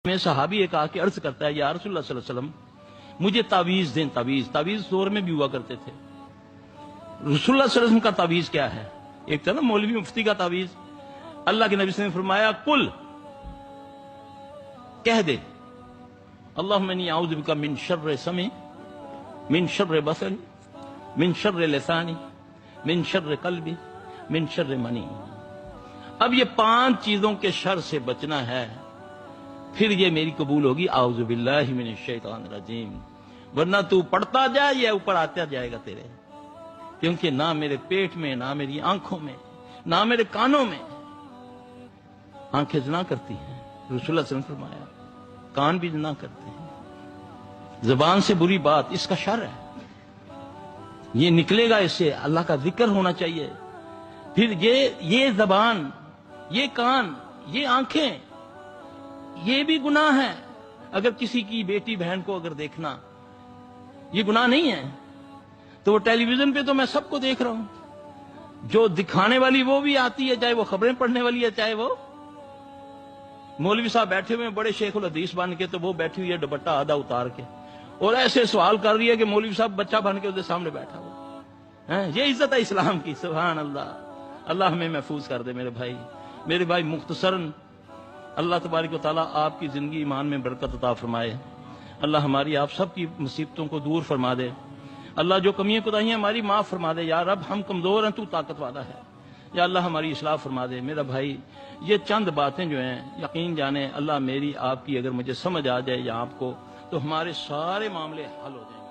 میں صحابی ایک آ کے عرض کرتا ہے یا رسول اللہ صلی اللہ علیہ وسلم مجھے تعویذ دیں. تعویذ دور میں بھی ہوا کرتے تھے. رسول اللہ صلی اللہ علیہ وسلم کا تعویذ کیا ہے؟ ایک تھا نا مولوی مفتی کا تعویذ. اللہ کے نبی صلی اللہ علیہ وسلم نے فرمایا کل کہہ دے اللہم انی اعوذ بک من شر سمعی من شر بصری من شر لسانی من شر قلبی من شر منی. اب یہ 5 چیزوں کے شر سے بچنا ہے, پھر یہ میری قبول ہوگی اعوذ باللہ من الشیطان الرجیم. ورنہ تو پڑھتا جائے یہ اوپر آتا جائے گا تیرے, کیونکہ نہ میرے پیٹ میں, نہ میری آنکھوں میں, نہ میرے کانوں میں. آنکھیں زنا کرتی ہیں, رسول اللہ صلی اللہ علیہ وسلم نے فرمایا, کان بھی زنا کرتے ہیں, زبان سے بری بات اس کا شر ہے, یہ نکلے گا اس سے. اللہ کا ذکر ہونا چاہیے. پھر یہ زبان, یہ کان, یہ آنکھیں, یہ بھی گناہ ہے. اگر کسی کی بیٹی بہن کو اگر دیکھنا یہ گناہ نہیں ہے تو وہ ٹیلی ویژن پہ تو میں سب کو دیکھ رہا ہوں, جو دکھانے والی وہ بھی آتی ہے, چاہے وہ خبریں پڑھنے والی ہے, چاہے وہ مولوی صاحب بیٹھے ہوئے بڑے شیخ الحدیث بن کے, تو وہ بیٹھی ہوئی ہے دوپٹہ آدھا اتار کے اور ایسے سوال کر رہی ہے کہ مولوی صاحب بچہ بن کے اس کے سامنے بیٹھا ہوا. یہ عزت ہے اسلام کی. سبحان اللہ. اللہ ہمیں محفوظ کر دے. میرے بھائی مختصراً اللہ تبارک و تعالیٰ آپ کی زندگی ایمان میں برکت عطا فرمائے. اللہ ہماری آپ سب کی مصیبتوں کو دور فرما دے. اللہ جو کمیاں کوتاہیاں ہماری معاف فرما دے. یا رب ہم کمزور ہیں, تو طاقت والا ہے. یا اللہ ہماری اصلاح فرما دے. میرا بھائی یہ چند باتیں جو ہیں یقین جانے اللہ میری آپ کی اگر مجھے سمجھ آ جائے یا آپ کو, تو ہمارے سارے معاملے حل ہو جائیں.